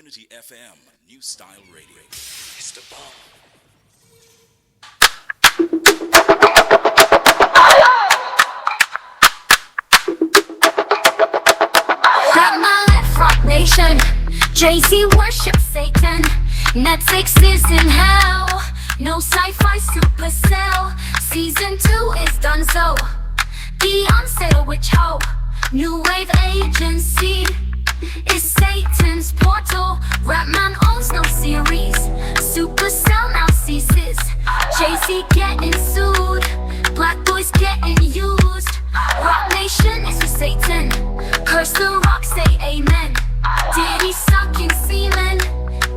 Community FM, Newstyle Radio. It's the BAAL. Got my left rock nation. Jay-Z worship Satan. Netflix is in hell. No sci-fi supercell. Season 2 is done so. Beyonce a witch hoe. New wave agency is Satan's portal. Rapman owns no series. Supercell now ceases. Jay-Z getting sued. Black boys getting used. Rock Nation is for Satan. Curse the rock, say amen. Diddy sucking semen.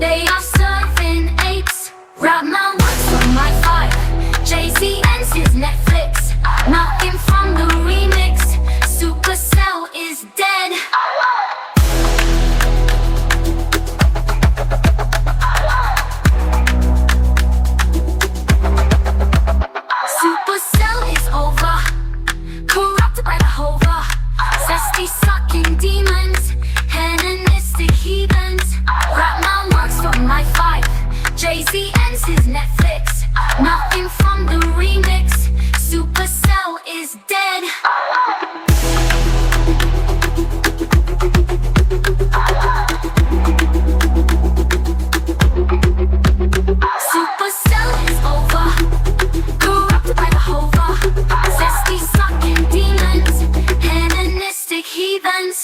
They are serving apes. Rapman works for my 5. Jay-Z ends his Netflix. Nothing from the remix. Supercell is dead. Supercell is over. Corrupted by the hover. Zesty sucking demons. Hedonistic heathens. Rapman works for my 5. Jay-Z ends his Netflix. Nothing from the remix. Supercell is dead. Supercell is over. Corrupted by the hover. Zesty sucking demons. Hedonistic heathens.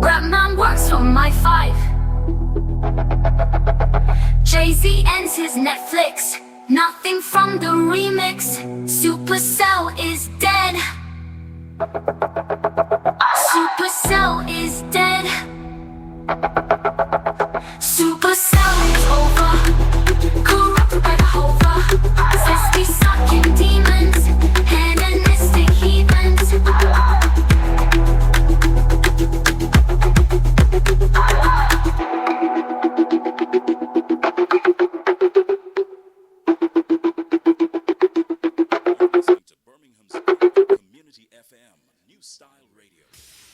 Rapman works for my 5. Jay-Z ends his Netflix. Nothing from the remix. Supercell is dead. Supercell is dead. Supercell is over. Corrupted by the hover. Zesty sucking demons. Hedonistic heathens. Listening to Birmingham's Community FM, Newstyle Radio.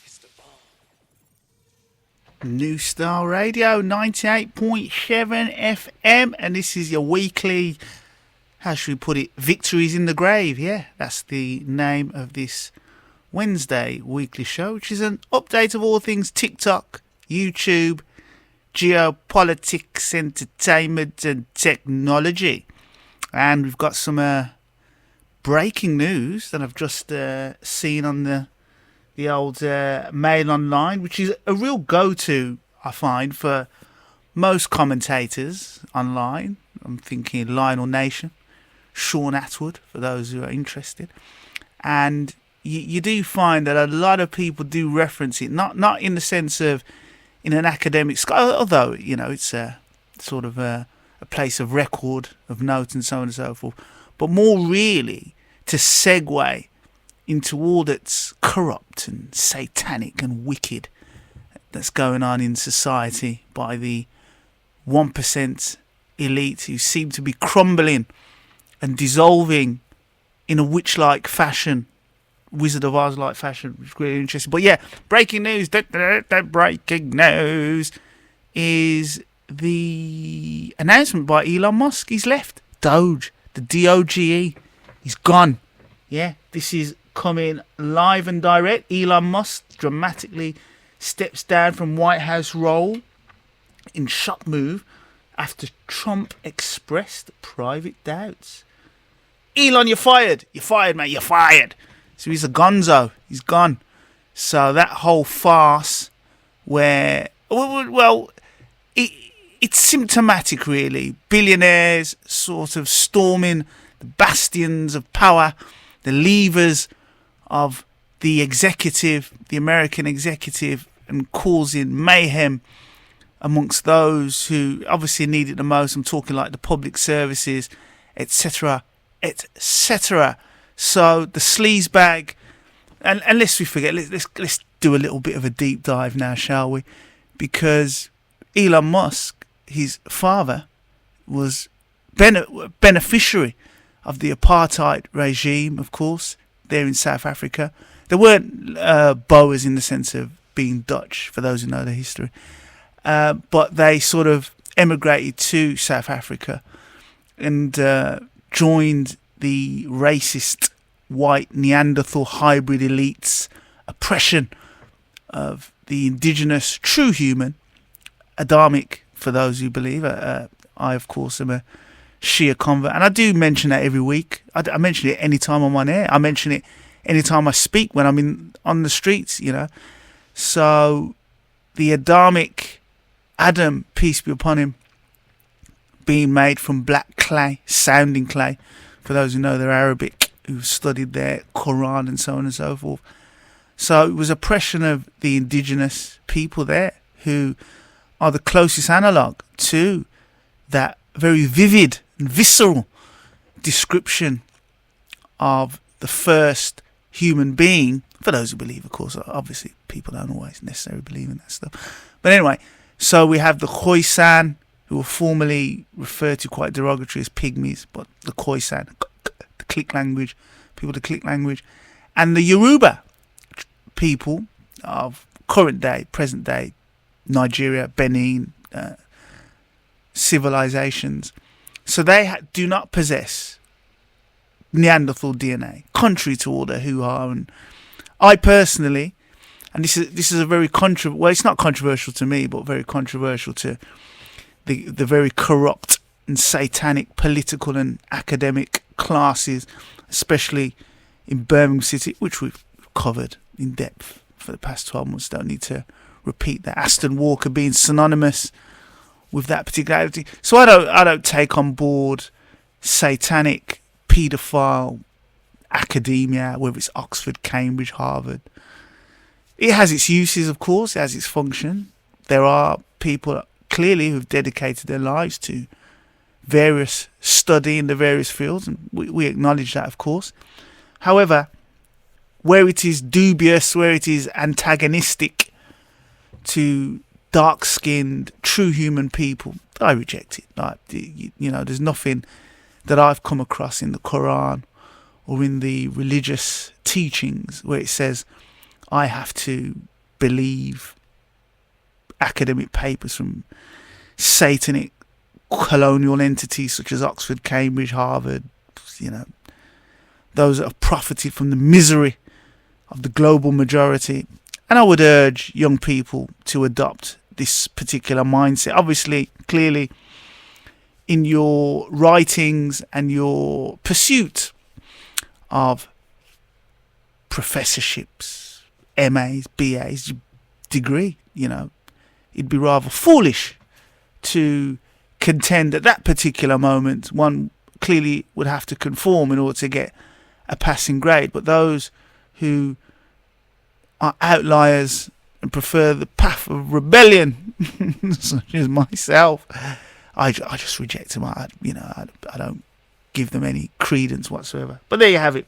It's the BAAL. Newstyle Radio 98.7 FM, and this is your weekly, how should we put it, Victories in the Grave. Yeah, that's the name of this Wednesday weekly show, which is an update of all things TikTok, YouTube, geopolitics, entertainment and technology. And we've got some breaking news that I've just seen on the old Mail Online, which is a real go-to, I find, for most commentators online. I'm thinking Lionel Nation, Sean Atwood, for those who are interested. And you do find that a lot of people do reference it, not in the sense of in an academic school, although, you know, it's a sort of a place of record, of note and so on and so forth, but more really to segue into all that's corrupt and satanic and wicked that's going on in society by the 1% elite who seem to be crumbling and dissolving in a witch-like fashion, Wizard of Oz-like fashion, which is really interesting. But yeah, breaking news, breaking news is the announcement by Elon Musk. He's left Doge, the DOGE. He's gone. Yeah, this is coming live and direct. Elon Musk dramatically steps down from White House role in shock move after Trump expressed private doubts. Elon, you're fired. You're fired, mate. You're fired. So he's a gonzo. He's gone. So that whole farce where, well, it's symptomatic, really. Billionaires sort of storming the bastions of power, the levers of the executive, the American executive, and causing mayhem amongst those who obviously need it the most. I'm talking like the public services, etc., etc. So the sleaze bag, and lest we forget, let's do a little bit of a deep dive now, shall we? Because Elon Musk, his father, was beneficiary of the apartheid regime, of course, there in South Africa. There weren't Boers in the sense of being Dutch, for those who know the history. But they sort of emigrated to South Africa and joined the racist white Neanderthal hybrid elites' oppression of the indigenous true human, Adamic, for those who believe. I, of course, am a Shia convert, and I do mention that every week. I mention it any time I'm on air. I mention it any time I speak when I'm on the streets, you know. So the Adamic Adam, peace be upon him, being made from black clay, sounding clay, for those who know their Arabic, who've studied their Quran and so on and so forth. So it was oppression of the indigenous people there, who are the closest analogue to that very vivid and visceral description of the first human being, for those who believe, of course. Obviously people don't always necessarily believe in that stuff, but anyway, so we have the Khoisan, who were formerly referred to quite derogatory as pygmies, but the Khoisan, the click language, people the click language, and the Yoruba people of current day, present day Nigeria, Benin, civilizations. So they do not possess Neanderthal DNA, contrary to all the hoo-ha. And I personally, and this is a very well, it's not controversial to me, but very controversial to the very corrupt and satanic political and academic classes, especially in Birmingham City, which we've covered in depth for the past 12 months. Don't need to repeat that. Aston Walker being synonymous with that particularity. So I don't take on board satanic, pedophile academia, whether it's Oxford, Cambridge, Harvard. It has its uses, of course. It has its function. There are people clearly who've dedicated their lives to various study in the various fields, and we acknowledge that, of course. However, where it is dubious, where it is antagonistic to dark-skinned, true human people, I reject it. Like, you know, there's nothing that I've come across in the Quran or in the religious teachings where it says I have to believe academic papers from satanic colonial entities such as Oxford, Cambridge, Harvard, you know, those that have profited from the misery of the global majority. And I would urge young people to adopt this particular mindset. Obviously, clearly, in your writings and your pursuit of professorships, MAs, BAs, degree, you know, it'd be rather foolish to contend at that particular moment one clearly would have to conform in order to get a passing grade. But those who are outliers and prefer the path of rebellion, such as myself, I just reject them. I don't give them any credence whatsoever. But there you have it.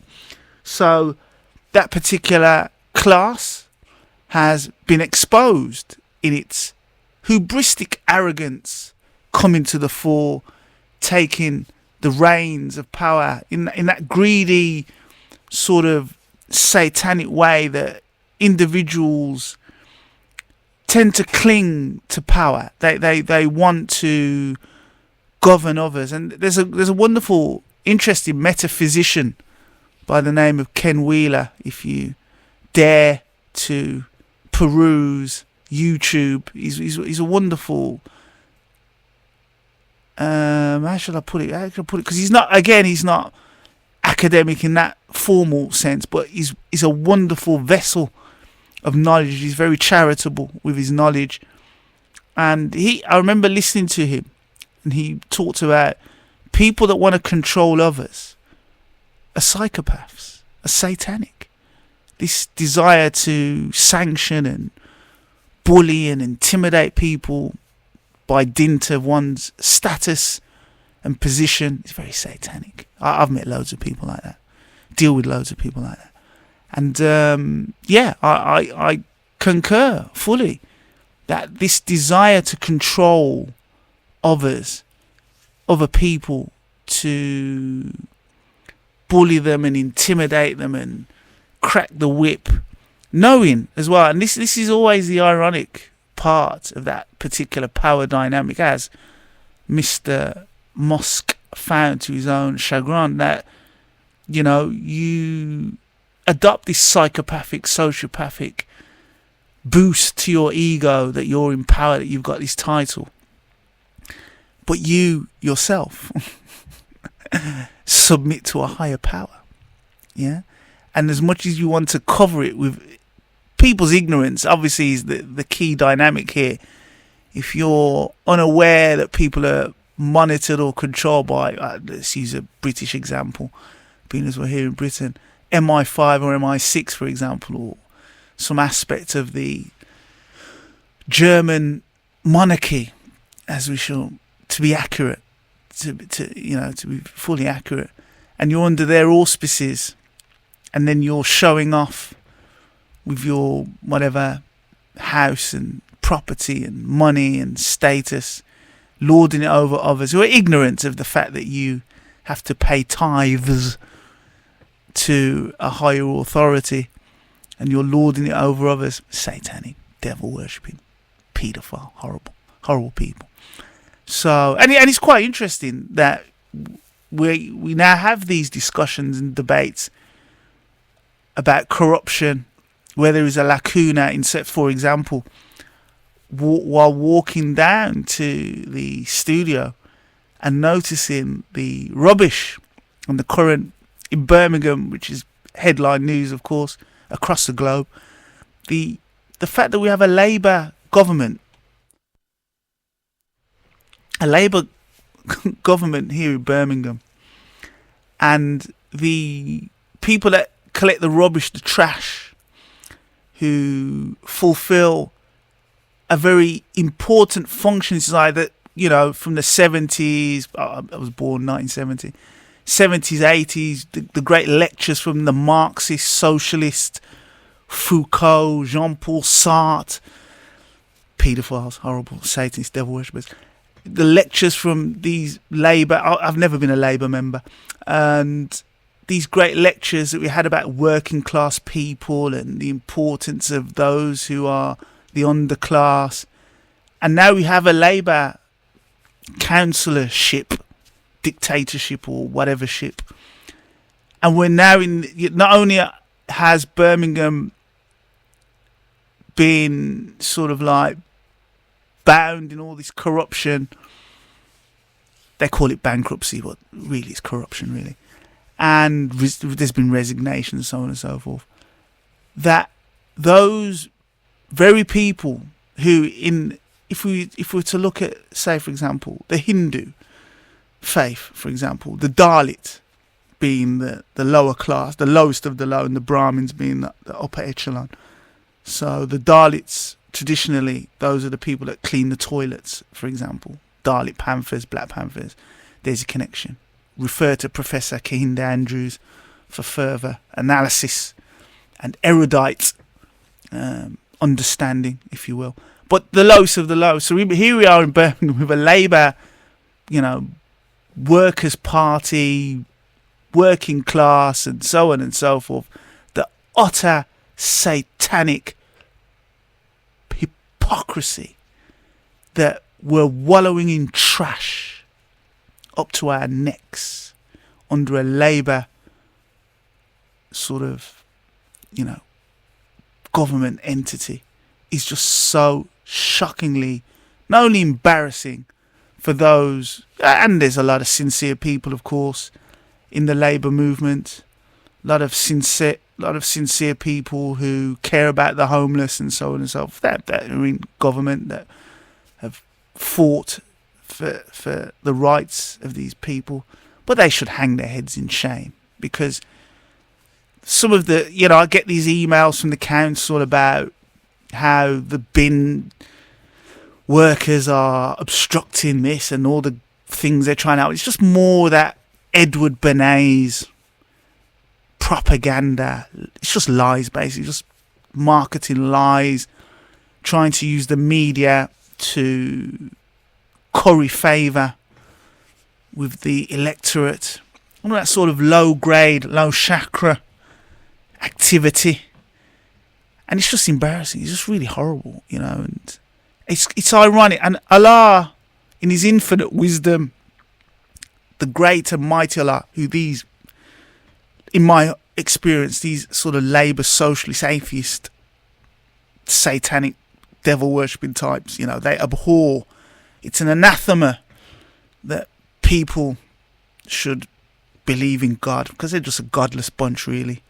So that particular class has been exposed in its hubristic arrogance, coming to the fore, taking the reins of power in that greedy sort of satanic way that individuals tend to cling to power. They want to govern others. And there's a wonderful, interesting metaphysician by the name of Ken Wheeler. If you dare to peruse YouTube, he's a wonderful. How should I put it? Because he's not academic in that formal sense, but he's a wonderful vessel of knowledge. He's very charitable with his knowledge, and I remember listening to him, and he talked about people that want to control others are psychopaths, are satanic. This desire to sanction and bully and intimidate people by dint of one's status and position is very satanic. I've met loads of people like that, deal with loads of people like that, and I concur fully that this desire to control others, other people, to bully them and intimidate them and crack the whip, knowing as well, and this is always the ironic part of that particular power dynamic, as Mr. Musk found to his own chagrin, that you adopt this psychopathic, sociopathic boost to your ego that you're in power, that you've got this title, but you yourself submit to a higher power. Yeah, and as much as you want to cover it with people's ignorance, obviously is the key dynamic here. If you're unaware that people are monitored or controlled by, let's use a British example, being as we're here in Britain, MI5 or MI6, for example, or some aspect of the German monarchy, as we shall, to be accurate, to be fully accurate, and you're under their auspices, and then you're showing off with your whatever house and property and money and status, lording it over others who are ignorant of the fact that you have to pay tithes to a higher authority, and you're lording it over others. Satanic, devil worshipping, pedophile, horrible people. So, and it's quite interesting that we now have these discussions and debates about corruption, where there is a lacuna in, for example, while walking down to the studio and noticing the rubbish and the current in Birmingham, which is headline news, of course, across the globe, the fact that we have a Labour government, government here in Birmingham, and the people that collect the rubbish, the trash, who fulfill a very important function in society that, from the 70s, I was born 1970, 70s, 80s, the great lectures from the Marxist, socialist, Foucault, Jean-Paul Sartre, pedophiles, horrible, Satanists, devil worshippers, the lectures from these Labour, I've never been a Labour member, and these great lectures that we had about working class people and the importance of those who are the underclass. And now we have a Labour councillorship, dictatorship or whatever ship. And we're now not only has Birmingham been sort of like bound in all this corruption, they call it bankruptcy, but really it's corruption, really. And there's been resignation and so on and so forth. That those very people who, if we were to look at, say, for example, the Hindu faith, for example, the Dalit being the lower class, the lowest of the low, and the Brahmins being the upper echelon. So the Dalits, traditionally, those are the people that clean the toilets, for example. Dalit Panthers, Black Panthers, there's a connection. Refer to Professor Kahinda Andrews for further analysis and erudite understanding, if you will. But the lowest of the low. So here we are in Birmingham with a Labour, Workers' Party, working class, and so on and so forth. The utter satanic hypocrisy that we're wallowing in trash up to our necks under a Labour sort of, government entity is just so shockingly, not only embarrassing for those, and there's a lot of sincere people, of course, in the Labour movement, a lot of sincere people who care about the homeless and so on and so forth, that are in government, that have fought for the rights of these people, but they should hang their heads in shame, because some of the, I get these emails from the council about how the bin workers are obstructing this and all the things they're trying out. It's just more that Edward Bernays propaganda. It's just lies, basically, just marketing lies, trying to use the media to curry favour with the electorate. All that sort of low grade, low chakra activity. And it's just embarrassing. It's just really horrible, you know. And it's ironic. And Allah, in His infinite wisdom, the great and mighty Allah, who these, in my experience, these sort of Labour, socialist, atheist, satanic, devil worshipping types, you know, they abhor. It's an anathema that people should believe in God, because they're just a godless bunch, really.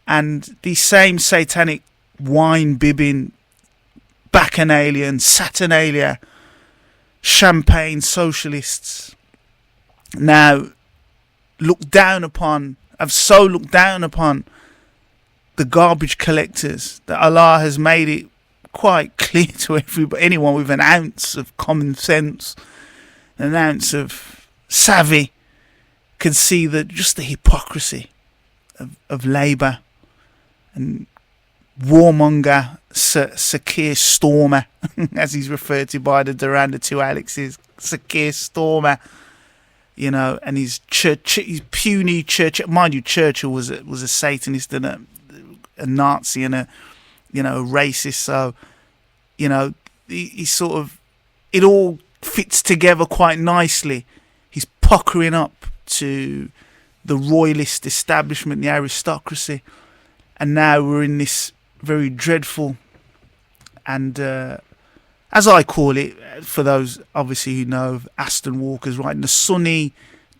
And these same satanic, wine-bibbing, bacchanalian, saturnalia, champagne socialists now look down upon, have so looked down upon the garbage collectors that Allah has made it quite clear to anyone with an ounce of common sense, an ounce of savvy, can see that just the hypocrisy of Labour and warmonger Sir Keir Stormer, as he's referred to by the Duran, the two Alexes, Sir Keir Stormer, you know, and his puny church. Mind you, Churchill was a Satanist and a Nazi and a racist. So, you know, he sort of, it all fits together quite nicely. He's puckering up to the royalist establishment, the aristocracy, and now we're in this very dreadful and, as I call it, for those obviously who know of Aston Walker's writing, the Sunni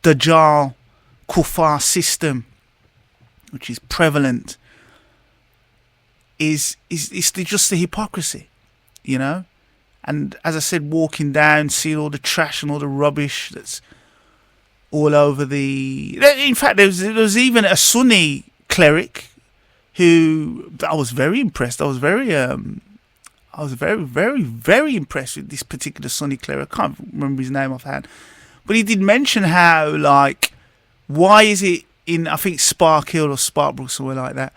Dajjal Kuffar system, which is prevalent, is just the hypocrisy, you know. And as I said, walking down, seeing all the trash and all the rubbish that's all over the. In fact, there was even a Sunni cleric who I was very impressed. I was very, very impressed with this particular Sunni cleric. I can't remember his name offhand, but he did mention how, like, why is it in, I think, Spark Hill or Sparkbrook, somewhere like that,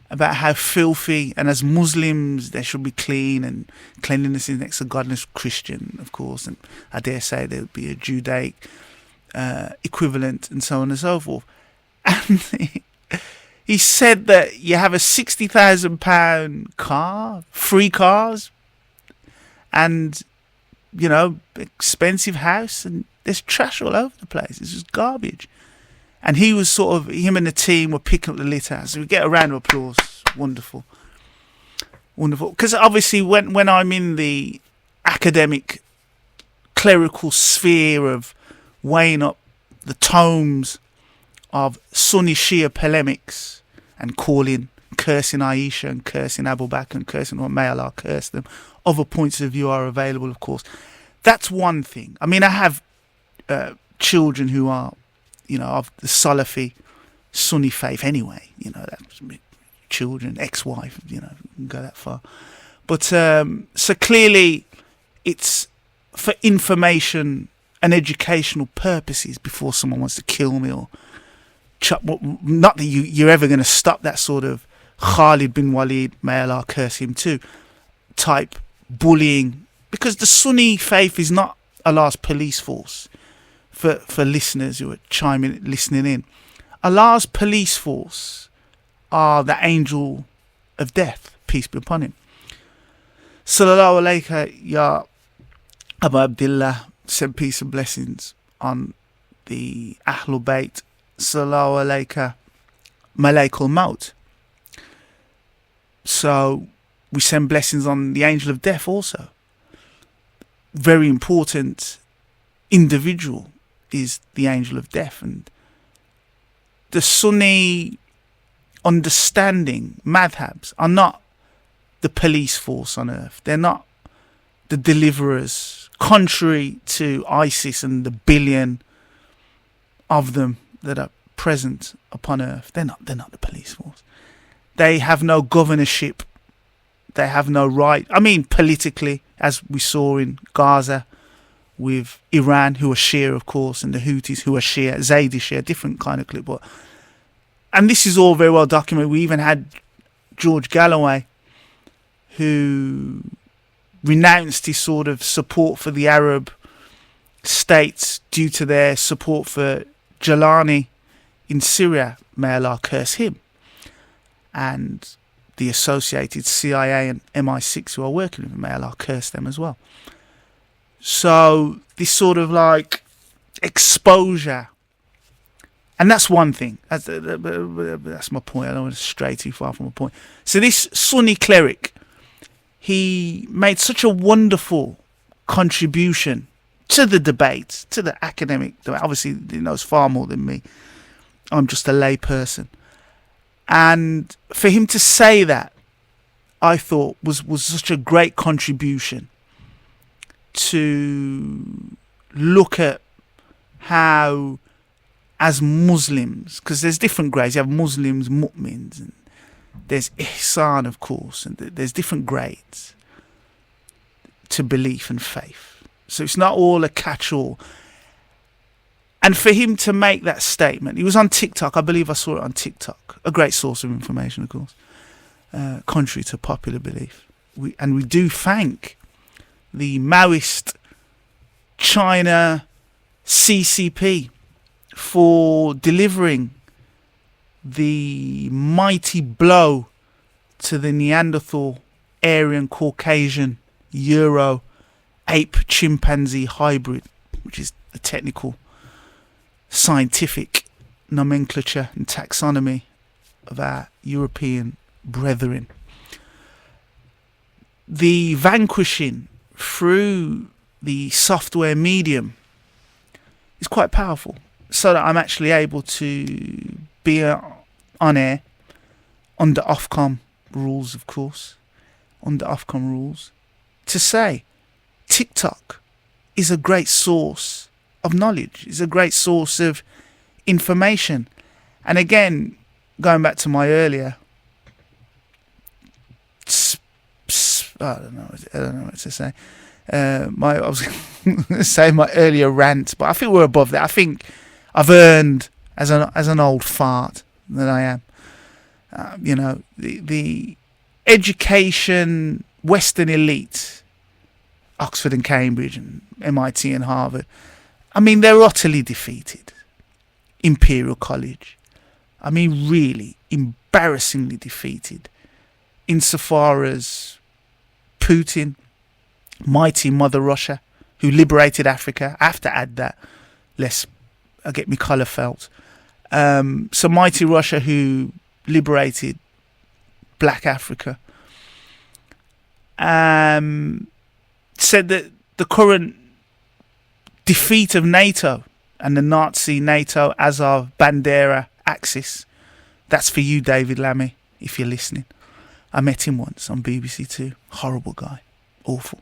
about how filthy, and as Muslims they should be clean, and cleanliness is next to godliness. Christian, of course, and I dare say there would be a Judaic equivalent, and so on and so forth. And he said that you have a £60,000 car, free cars, and, you know, expensive house, and there's trash all over the place. It's just garbage. And he was sort of, him and the team were picking up the litter. So we get a round of applause. Wonderful. Wonderful. Because obviously when I'm in the academic, clerical sphere of weighing up the tomes of Sunni Shia polemics and cursing Aisha and cursing Abu Bakr and cursing, or may Allah curse them. Other points of view are available, of course. That's one thing. I mean, I have children who are, you know, of the Salafi Sunni faith anyway. You know, that's children, ex-wife, you know, can go that far. But so clearly it's for information and educational purposes before someone wants to kill me or not that you're ever going to stop that sort of Khalid bin Walid, may Allah curse him too, type bullying, because the Sunni faith is not Allah's police force. For listeners who are listening in, Allah's police force are the angel of death, peace be upon him. Sallallahu alayka ya Abu Abdullah, send peace and blessings on the Ahlul Bayt. Sallallahu alayka Malaikul Maut. So we send blessings on the angel of death also. Very important individual is the angel of death. And the Sunni understanding madhabs are not the police force on earth. They're not the deliverers, contrary to ISIS and the billion of them that are present upon earth. They're not the police force. They have no governorship they have no right. I mean, politically, as we saw in Gaza with Iran, who are Shia, of course, and the Houthis, who are Shia, Zaydi Shia, different kind of clip. And this is all very well documented. We even had George Galloway, who renounced his sort of support for the Arab states due to their support for Jalani in Syria. May Allah curse him. And the associated CIA and MI6 who are working with him, may Allah curse them as well. So this sort of like exposure, and that's one thing. That's my point. I don't want to stray too far from my point. So this Sunni cleric, he made such a wonderful contribution to the debate, to the academic debate. Obviously, he knows far more than me. I'm just a lay person. And for him to say that, I thought was such a great contribution to look at how, as Muslims, because there's different grades. You have Muslims, mu'mins, and there's ihsan, of course, and there's different grades to belief and faith. So it's not all a catch-all. And for him to make that statement, he was on TikTok. I believe I saw it on TikTok. A great source of information, of course, contrary to popular belief. We do thank the Maoist China CCP for delivering the mighty blow to the Neanderthal, Aryan, Caucasian, Euro, ape, chimpanzee hybrid, which is the technical scientific nomenclature and taxonomy of our European brethren. The vanquishing through the software medium is quite powerful, so that I'm actually able to be on air under Ofcom rules, of course, under Ofcom rules, to say TikTok is a great source of knowledge, is a great source of information. And again, going back to my earlier, I don't know what to say. I was going to say my earlier rant, but I think we're above that. I think I've earned, as an old fart that I am, the education, Western elite, Oxford and Cambridge and MIT and Harvard, I mean, they're utterly defeated. Imperial College, I mean, really embarrassingly defeated, insofar as Putin, mighty Mother Russia, who liberated Africa. I have to add that, lest I get me colour felt. So mighty Russia, who liberated Black Africa, said that the current defeat of NATO and the Nazi NATO Azov Bandera axis, that's for you, David Lammy, if you're listening. I met him once on BBC Two. Horrible guy. Awful.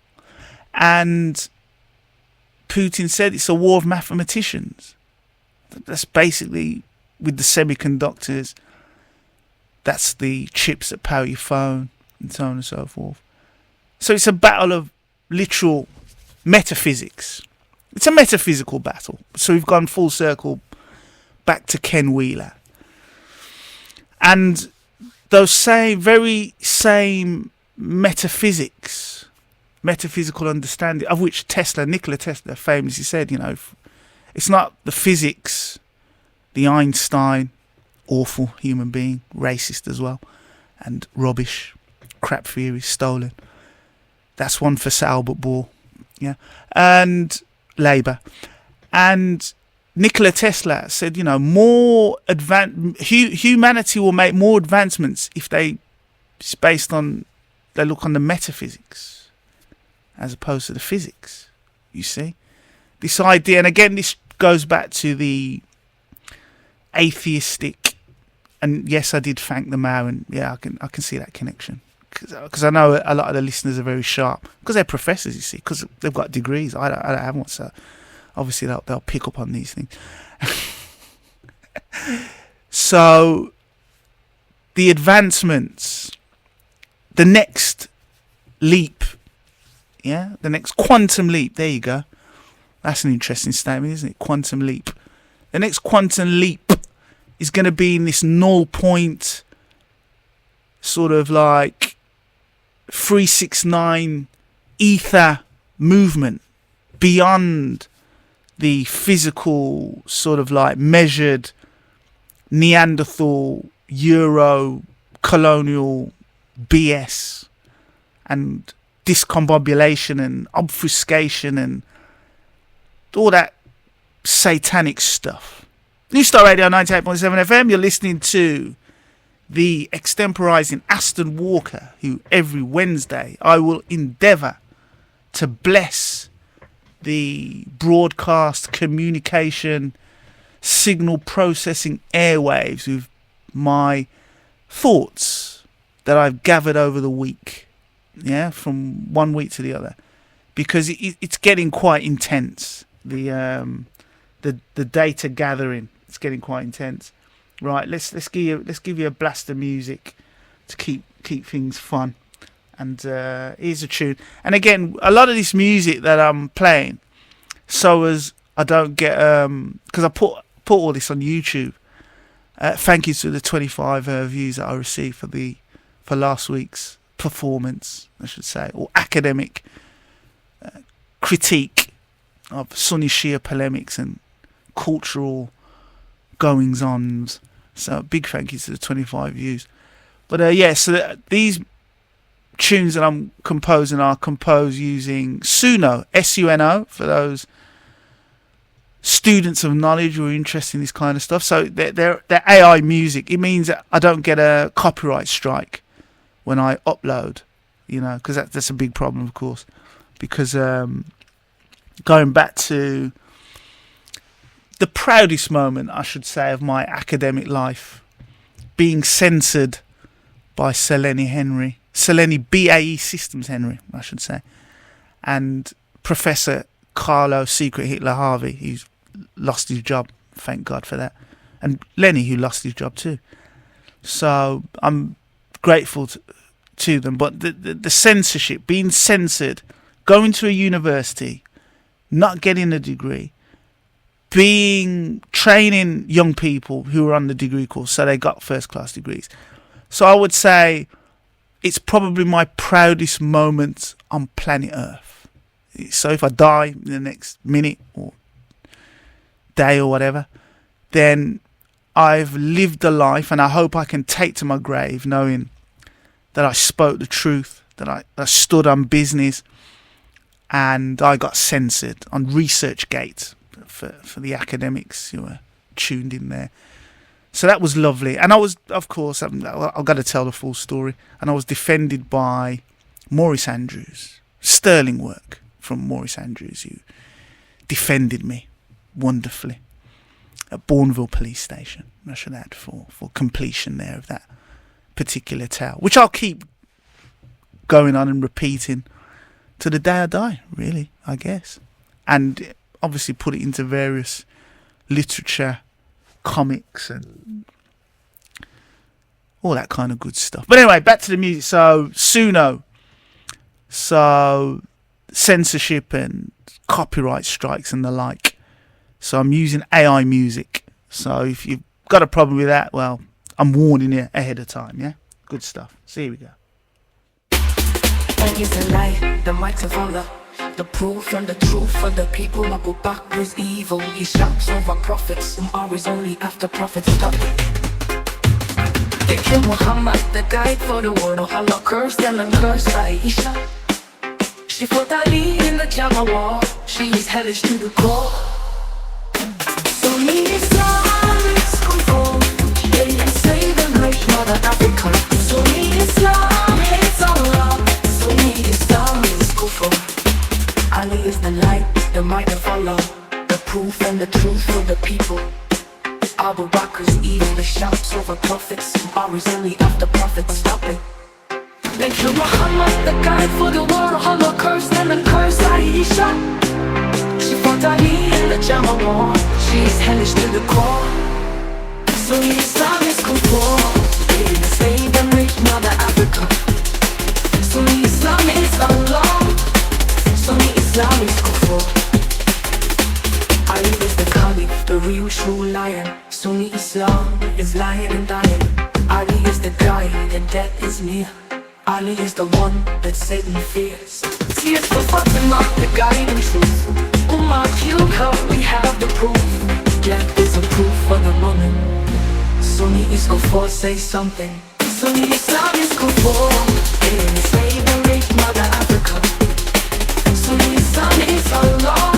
And Putin said it's a war of mathematicians. That's basically, with the semiconductors, that's the chips that power your phone, and so on and so forth. So it's a battle of literal metaphysics. It's a metaphysical battle. So we've gone full circle back to Ken Wheeler. And those very same metaphysics, metaphysical understanding, of which Nikola Tesla famously said, it's not the physics, the Einstein, awful human being, racist as well, and rubbish, crap theory, stolen. That's one for Sir Albert Bohr, yeah, and Labour. And Nikola Tesla said, humanity will make more advancements if they look on the metaphysics as opposed to the physics. You see, this idea, and again, this goes back to the atheistic. And yes, I did thank the Mao, and yeah, I can see that connection, because I know a lot of the listeners are very sharp, because they're professors, you see, because they've got degrees. I don't have one, so obviously they'll pick up on these things. So the advancements, the next leap. Yeah, the next quantum leap. There you go. That's an interesting statement, isn't it? Quantum leap. The next quantum leap is going to be in this null point, sort of like 369 ether movement beyond the physical, sort of like measured Neanderthal, Euro, colonial BS and discombobulation and obfuscation and all that satanic stuff. Newstyle Radio 98.7 FM, you're listening to the extemporizing Aston Walker, who every Wednesday I will endeavour to bless the broadcast communication signal processing airwaves with my thoughts that I've gathered over the week, yeah, from one week to the other, because it's getting quite intense. The data gathering, it's getting quite intense. Right, let's give you a blast of music to keep things fun. And here's a tune. And again, a lot of this music that I'm playing, so as I don't get because I put all this on YouTube. Thank you to the 25 views that I received for last week's performance, I should say, or academic critique of Sunni Shia polemics and cultural goings-ons. So big thank you to the 25 views. But yeah, so these tunes that I'm composing are composed using Suno, S-U-N-O, for those students of knowledge who are interested in this kind of stuff. So they're AI music. It means that I don't get a copyright strike when I upload, you know, because that's a big problem, of course. Because going back to the proudest moment, I should say, of my academic life, being censored by Sir Lenny BAE Systems Henry, I should say, and Professor CARLO Secret Hitler Harvey, who's lost his job, thank God for that, and Lenny, who lost his job too. So I'm grateful to them. But the censorship, being censored, going to a university, not getting a degree, training young people who are on the degree course, so they got first class degrees. So I would say it's probably my proudest moment on planet Earth. So if I die in the next minute or day or whatever, then I've lived a life, and I hope I can take to my grave knowing that I spoke the truth, that I stood on business, and I got censored on ResearchGate for the academics who were tuned in there. So that was lovely. And I was, of course, I've got to tell the full story, and I was defended by Maurice Andrews. Sterling work from Maurice Andrews, who defended me wonderfully at Bourneville Police Station, I should add, for completion there of that particular tale, which I'll keep going on and repeating to the day I die, really, I guess. And obviously put it into various literature, comics, and all that kind of good stuff. But anyway, back to the music. So Suno, so censorship and copyright strikes and the like. So I'm using AI music. So if you've got a problem with that, well, I'm warning you ahead of time, yeah? Good stuff. So here we go. And it's a lie, the mics of Allah, the proof and the truth for the people who go back was evil. He shouts over prophets and always only after prophets stop. They kill Muhammad, the guide for the world. Allah cursed them and cursed Aisha. She fought Ali in the Jama war. She is hellish to the core. So need Islam is conform. They say the great mother Africa. So need Islam hates Allah. So need Islam is conform. Ali is the light, the might of Allah, the proof and the truth for the people. Abu Bakr's evil, the shouts over prophets, always only after prophets stop it. They kill Muhammad, the guide for the world. Allah cursed them and cursed Aisha. She fought Ali in the Jama war. She is hellish to the core. So Islam is conform. They say the rich mother Africa. So Islam Islam is Allah, Sunni Islam is kufr. Ali is the Caliph, the real true lion. Sunni Islam is lying and dying. Ali is the guide and death is near. Ali is the one that Satan fears. Tears for Fatima, the guide and truth. Ummah killed her, we have the proof. Death is a proof for the moment. Sunni is kufr, say something. Sunni Islam is kufr. In slavery, Mother Africa. Sunni Islam is Allah.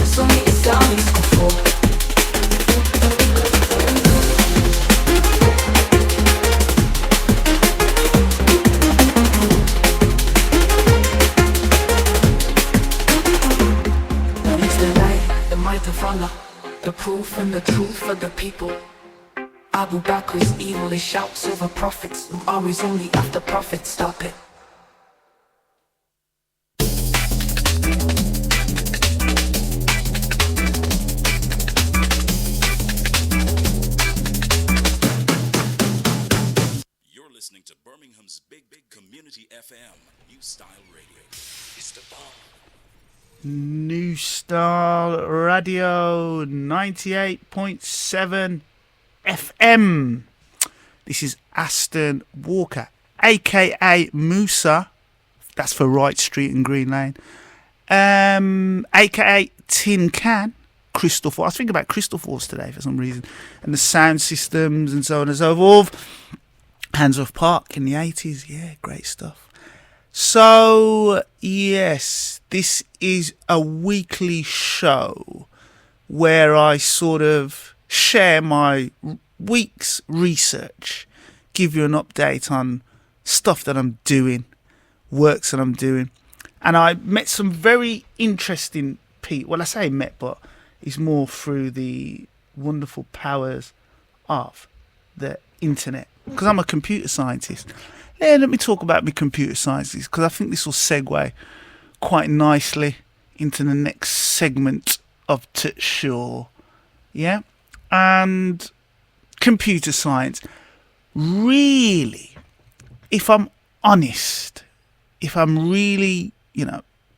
Sunni Islam is kufr. Of Allah, the proof and the truth for the people. Abu Bakr's evil, he shouts over prophets. Always only after prophets, stop it. You're listening to Birmingham's big community FM, Newstyle Radio. It's the bomb. Newstyle Radio 98.7 FM. This is Aston Walker, aka Musa. That's for Wright Street and Green Lane. Aka Tin Can, Crystal Force. I was thinking about Crystal Force today for some reason. And the sound systems and so on and so forth. Handsworth Park in the 80s. Yeah, great stuff. So, yes, this is a weekly show where I sort of share my week's research, give you an update on stuff that I'm doing, works that I'm doing. And I met some very interesting people. Well, I say met, but it's more through the wonderful powers of the internet. Because I'm a computer scientist. Yeah, let me talk about my computer sciences, because I think this will segue quite nicely into the next segment of show. Yeah? And computer science, really, if I'm honest, if I'm really,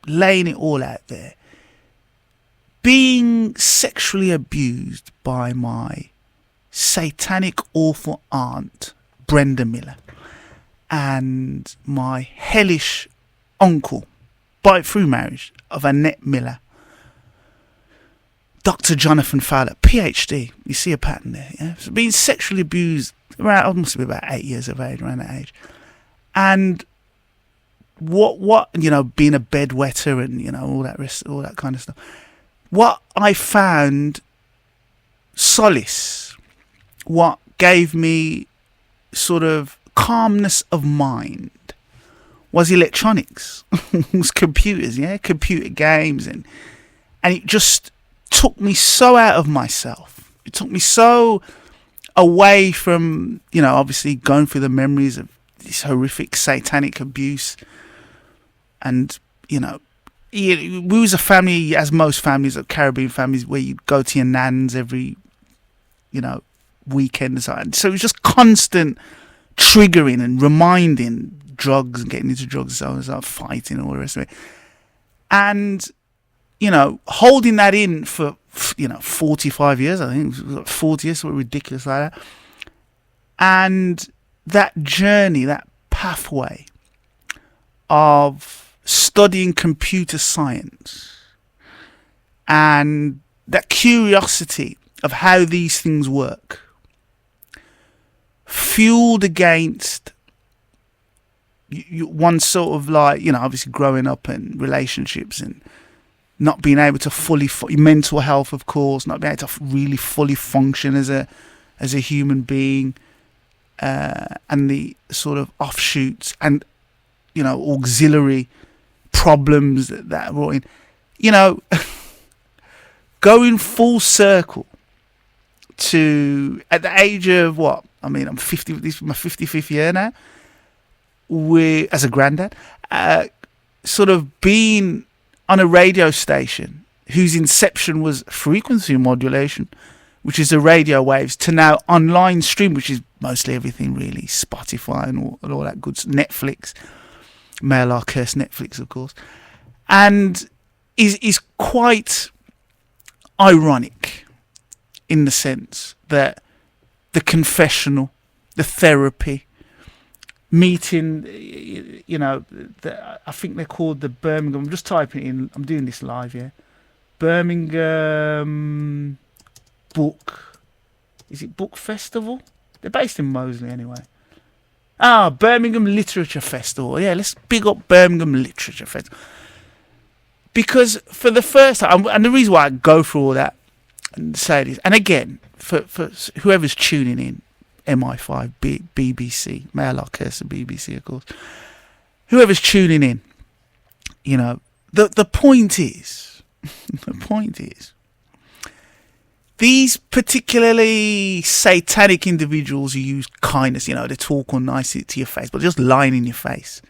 laying it all out there, being sexually abused by my satanic awful aunt, Brenda Miller, and my hellish uncle, by through marriage, of Annette Miller, Dr. Jonathan Fowler, PhD. You see a pattern there, yeah? So being sexually abused around, I must be about 8 years of age, around that age. And what being a bedwetter and, all that kind of stuff. What I found solace, what gave me sort of calmness of mind, was electronics. It was computers, yeah, computer games, and it just took me so out of myself. It took me so away from, obviously going through the memories of this horrific satanic abuse. And, we was a family, as most families, Caribbean families, where you'd go to your nan's every, weekend and so on. So it was just constant triggering and reminding, drugs and getting into drugs and so on, fighting and all the rest of it. And, holding that in for, 45 years, I think, it was like 40 years, something ridiculous like that. And that journey, that pathway of studying computer science and that curiosity of how these things work, fueled against one sort of like, obviously growing up in relationships and not being able to fully, mental health, of course, not being able to really fully function as a human being, and the sort of offshoots and, auxiliary problems that brought in, going full circle to, at the age of what? I mean, I'm 50, this is my 55th year now, as a granddad, sort of being on a radio station whose inception was frequency modulation, which is the radio waves, to now online stream, which is mostly everything really, Spotify and all that good, Netflix. Male Are Cursed Netflix, of course, and is quite ironic in the sense that the confessional, the therapy, meeting, you know, I think they're called the Birmingham. I'm just typing it in. I'm doing this live, yeah. Birmingham Book. Is it Book Festival? They're based in Moseley anyway. Birmingham Literature Festival. Yeah, let's big up Birmingham Literature Festival. Because for the first time, and the reason why I go through all that and say this, and again, for whoever's tuning in, MI5, BBC, Male Are Cursed BBC, of course. Whoever's tuning in, you know, the point is, these particularly satanic individuals who use kindness, you know, they talk all nice to your face, but just lying in your face.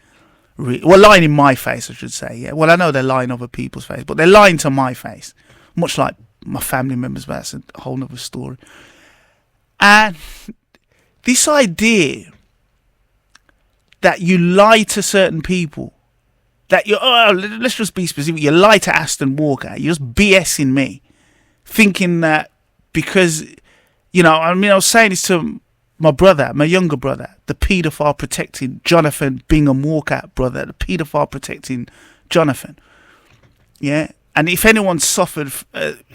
Well, lying in my face, I should say, yeah. Well, I know they're lying other people's face, but they're lying to my face, much like my family members, but that's a whole other story. And this idea that you lie to certain people, that let's just be specific, you lie to Aston Walker, you're just BSing me, thinking that because, you know, I mean, I was saying this to my brother, my younger brother, the paedophile protecting Jonathan Bingham Walker brother, the paedophile protecting Jonathan, yeah. And if anyone suffered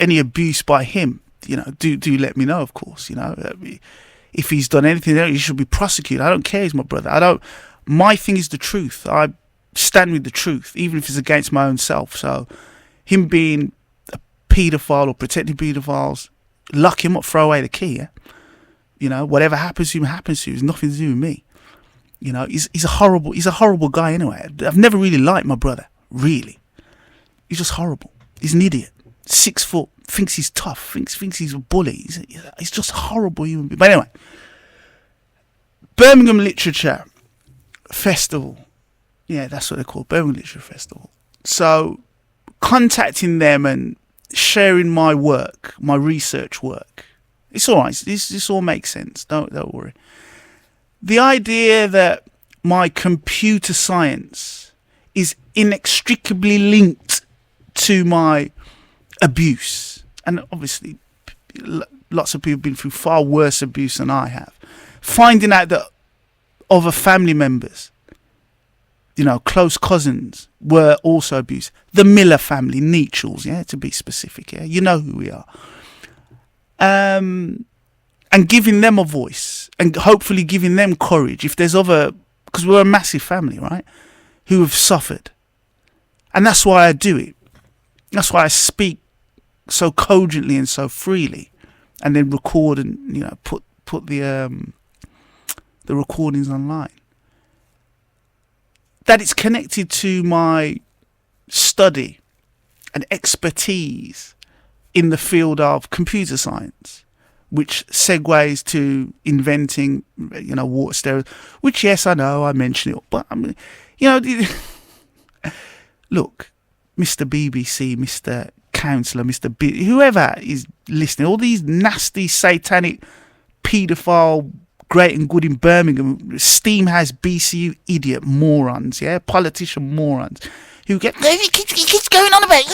any abuse by him, you know, do let me know, of course, you know. If he's done anything, he should be prosecuted. I don't care. He's my brother. My thing is the truth. I stand with the truth, even if it's against my own self. So, him being a paedophile or protecting paedophiles, lock him up, throw away the key. Yeah? You know, whatever happens to him happens to you. It's nothing to do with me. You know, he's a horrible guy anyway. I've never really liked my brother. Really, he's just horrible. He's an idiot. 6 foot. Thinks he's tough. Thinks he's a bully. He's just a horrible human being. But anyway, Birmingham Literature Festival. Yeah, that's what they're called. Birmingham Literature Festival. So, contacting them and sharing my work, my research work. It's all right. This all makes sense. Don't worry. The idea that my computer science is inextricably linked to my abuse, and obviously lots of people have been through far worse abuse than I have. Finding out that other family members, you know, close cousins, were also abused. The Miller family, Neachels, yeah, to be specific, yeah, you know who we are. And giving them a voice, and hopefully giving them courage if there's other, because we're a massive family, right, who have suffered. And that's why I do it. That's why I speak so cogently and so freely, and then record and, you know, put the recordings online. That it's connected to my study and expertise in the field of computer science, which segues to inventing, you know, water stereos. Which, yes, I know I mention it, but I mean, you know, look, Mr. BBC, Mr. Councillor, whoever is listening, all these nasty, satanic, paedophile, great and good in Birmingham, Steamhouse, BCU, idiot morons, yeah, politician morons, who get, he keeps going on about,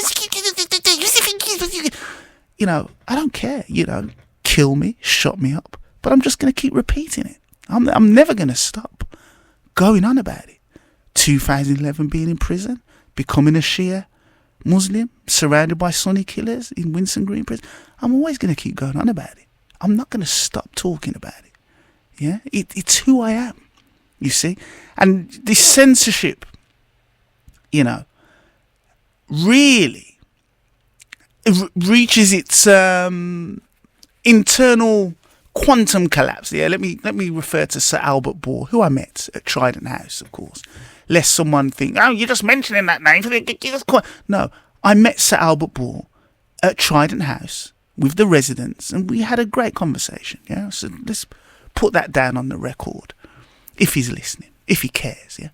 you know, I don't care, you know, kill me, shut me up, but I'm just going to keep repeating it. I'm never going to stop going on about it. 2011 being in prison, becoming a Shia Muslim, surrounded by Sunni killers in Winson Green prison. I'm always going to keep going on about it. I'm not going to stop talking about it. Yeah, it's who I am, you see. And this censorship, you know, really reaches its internal quantum collapse. Yeah, let me refer to Sir Albert Bohr, who I met at Trident House, of course. Lest someone think, oh, you're just mentioning that name. No, I met Sir Albert Bohr at Trident House with the residents, and we had a great conversation. Yeah, so let's put that down on the record, if he's listening, if he cares. Yeah,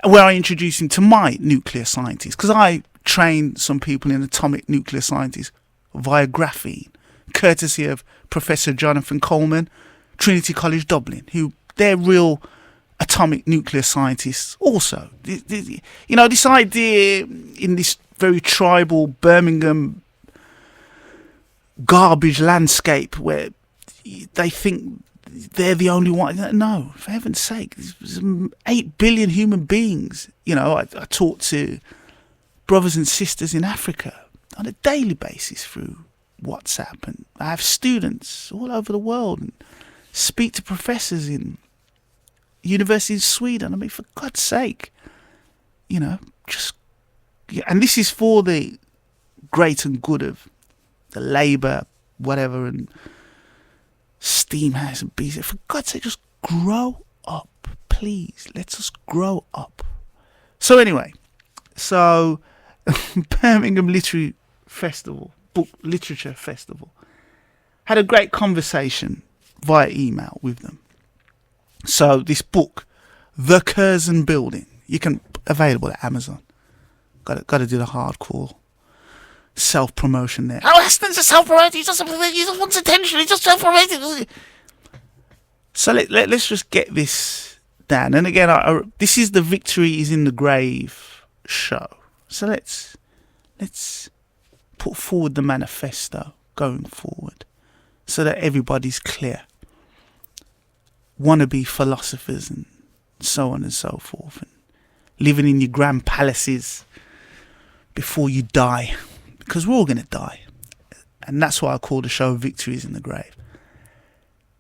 where I introduced him to my nuclear scientists, because I trained some people in atomic nuclear scientists via graphene, courtesy of Professor Jonathan Coleman, Trinity College Dublin, who they're real atomic nuclear scientists also. You know, this idea in this very tribal Birmingham garbage landscape where they think they're the only one. No, for heaven's sake, there's 8 billion human beings. You know, I talk to brothers and sisters in Africa on a daily basis through WhatsApp, and I have students all over the world and speak to professors in universities in Sweden. I mean, for God's sake, you know, just, and this is for the great and good of the Labour, whatever, and Steamhouse and BCU. For God's sake, just grow up, please. Let's just grow up. So anyway, Birmingham Literary Festival, Book Literature Festival, had a great conversation via email with them. So this book, The Curzon Building, you can available at Amazon. Got to do the hardcore self-promotion there. Oh, Aston's a self-promoter. He just wants attention. He just self-promoted. So let's just get this down. And again, this is the Victory is in the Grave show. So let's put forward the manifesto going forward so that everybody's clear. Wannabe philosophers and so on and so forth, and living in your grand palaces before you die, because we're all going to die, and that's why I call the show Victories in the Grave.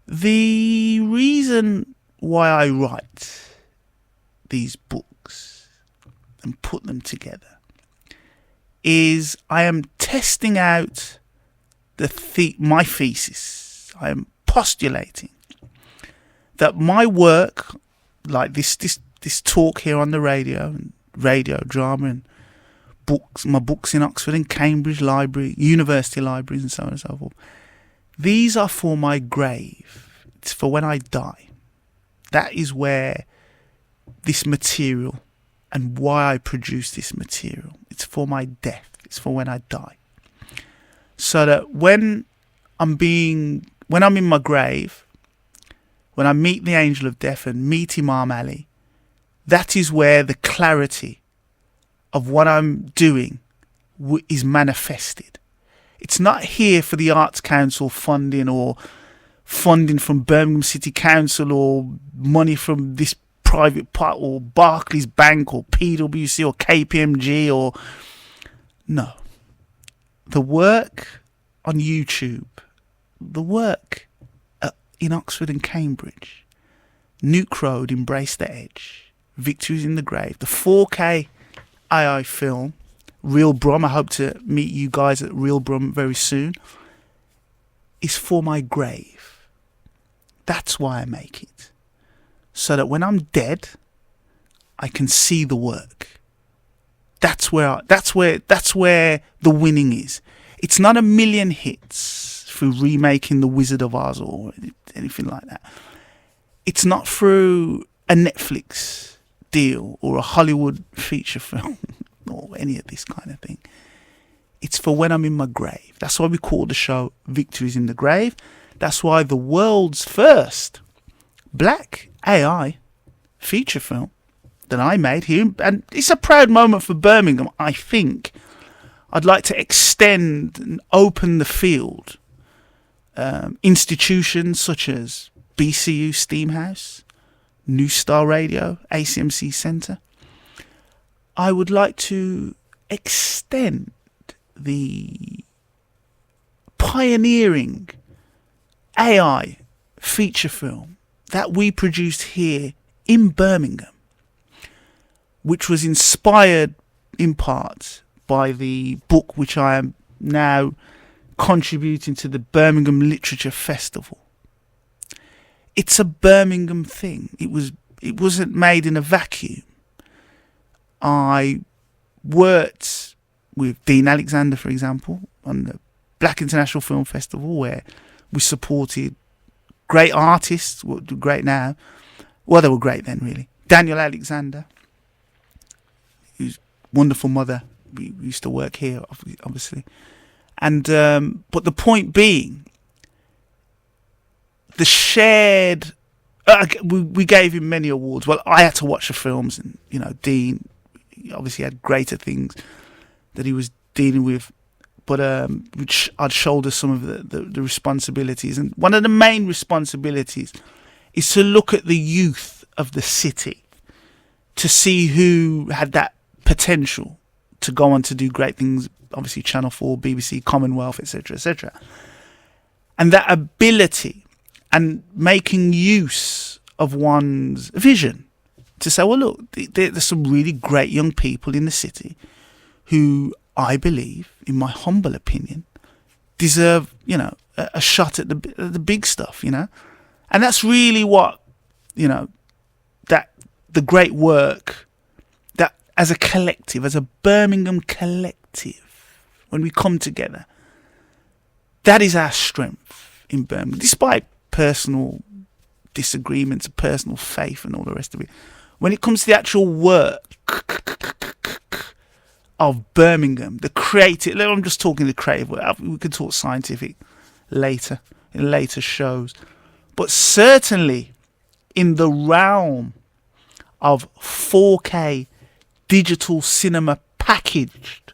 The reason why I write these books and put them together is I am testing out my thesis. I am postulating that my work, like this talk here on the radio and radio drama and books, my books in Oxford and Cambridge Library, university libraries and so on and so forth, these are for my grave. It's for when I die. That is where this material and why I produce this material. It's for my death. It's for when I die. So that when I'm in my grave, when I meet the angel of death and meet Imam Ali, that is where the clarity of what I'm doing is manifested. It's not here for the Arts Council funding or funding from Birmingham City Council or money from this private part or Barclays Bank or PwC or KPMG or... No. The work on YouTube, the work in Oxford and Cambridge, Nuke Road, Embrace the Edge, Victories in the Grave, the 4K AI film, Real Brum, I hope to meet you guys at Real Brum very soon, is for my grave. That's why I make it. So that when I'm dead, I can see the work. That's where the winning is. It's not a million hits through remaking The Wizard of Oz or anything like that. It's not through a Netflix deal or a Hollywood feature film or any of this kind of thing. It's for when I'm in my grave. That's why we call the show Victories in the Grave. That's why the world's first black AI feature film that I made here, and it's a proud moment for Birmingham, I think. I'd like to extend and open the field. Institutions such as BCU Steamhouse, Newstyle Radio, ACMC Centre. I would like to extend the pioneering AI feature film that we produced here in Birmingham, which was inspired in part by the book which I am now contributing to the Birmingham Literature Festival. It's a Birmingham thing. It wasn't made in a vacuum. I worked with Dean Alexander, for example, on the Black International Film Festival, where we supported great artists, well, great now. Well, they were great then, really. Daniel Alexander, whose wonderful mother, we used to work here, obviously. And but the point being, the shared We gave him many awards. Well, I had to watch the films, and Dean obviously had greater things that he was dealing with, but which I'd shoulder some of the responsibilities. And one of the main responsibilities is to look at the youth of the city, to see who had that potential to go on to do great things. Obviously, Channel 4, BBC, Commonwealth, etc., etc. And that ability and making use of one's vision to say, well, look, there's some really great young people in the city who I believe, in my humble opinion, deserve, a shot at the big stuff, And that's really what, that the great work that as a collective, as a Birmingham collective, when we come together, that is our strength in Birmingham, despite personal disagreements, personal faith and all the rest of it. When it comes to the actual work of Birmingham, the creative, I'm just talking the creative work, we could talk scientific later, in later shows, but certainly in the realm of 4K digital cinema packaged,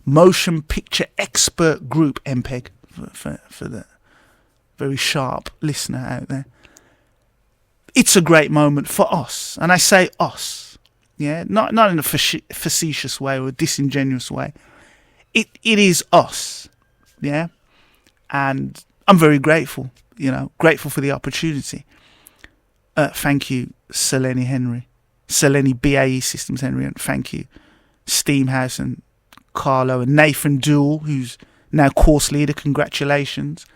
motion picture expert group, MPEG, for the very sharp listener out there. It's a great moment for us, and I say us, not in a facetious way or a disingenuous way. It is us, and I'm very grateful, grateful for the opportunity. Thank you, Sir Lenny BAE Systems Henry, and thank you, Steamhouse and CARLO and Nathan Duell, who's now course leader. Congratulations,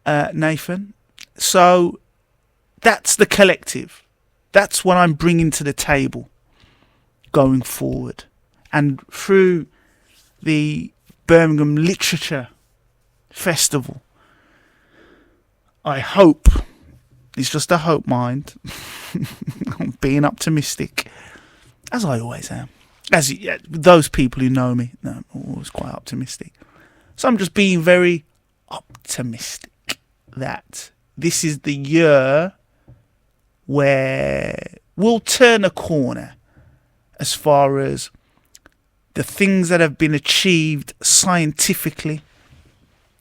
Nathan. So that's the collective. That's what I'm bringing to the table going forward. And through the Birmingham Literature Festival, I hope, it's just a hope, mind, I'm being optimistic, as I always am. As those people who know me, I'm always quite optimistic. So I'm just being very optimistic that this is the year where we'll turn a corner as far as the things that have been achieved scientifically,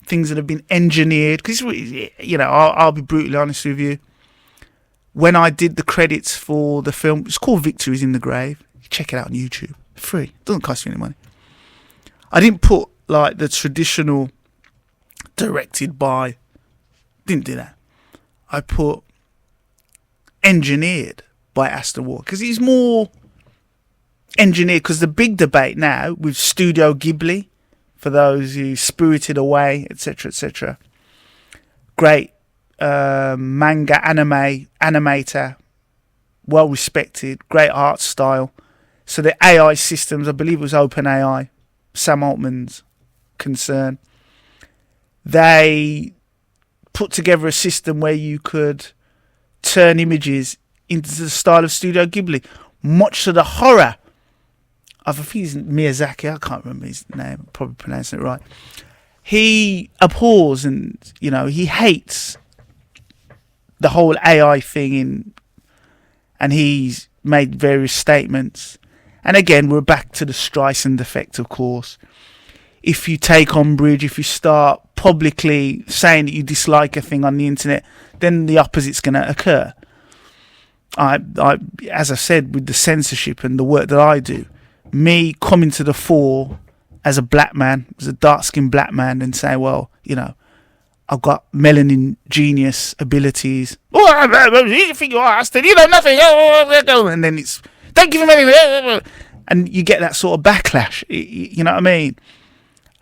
things that have been engineered. Because, I'll be brutally honest with you. When I did the credits for the film, it's called Victories in the Grave. Check it out on YouTube. Free. It doesn't cost you any money. I didn't put like the traditional directed by. Didn't do that. I put engineered by Aston Walker, because he's more engineered. Because the big debate now with Studio Ghibli, for those who Spirited Away, etc., etc. Great manga animator, well respected, great art style. So the AI systems, I believe it was OpenAI, Sam Altman's concern, they put together a system where you could turn images into the style of Studio Ghibli, much to the horror of, I think he's Miyazaki, I can't remember his name, I'm probably pronouncing it right. He abhors and, he hates the whole AI thing, and he's made various statements. And again, we're back to the Streisand effect, of course. If you take umbrage, if you start publicly saying that you dislike a thing on the internet, then the opposite's going to occur. I, as I said, with the censorship and the work that I do, me coming to the fore as a black man, as a dark-skinned black man, and saying, well, I've got melanin genius abilities. Oh, you think you are, Aston? You know nothing. And then it's, don't give him anything. And you get that sort of backlash. You know what I mean?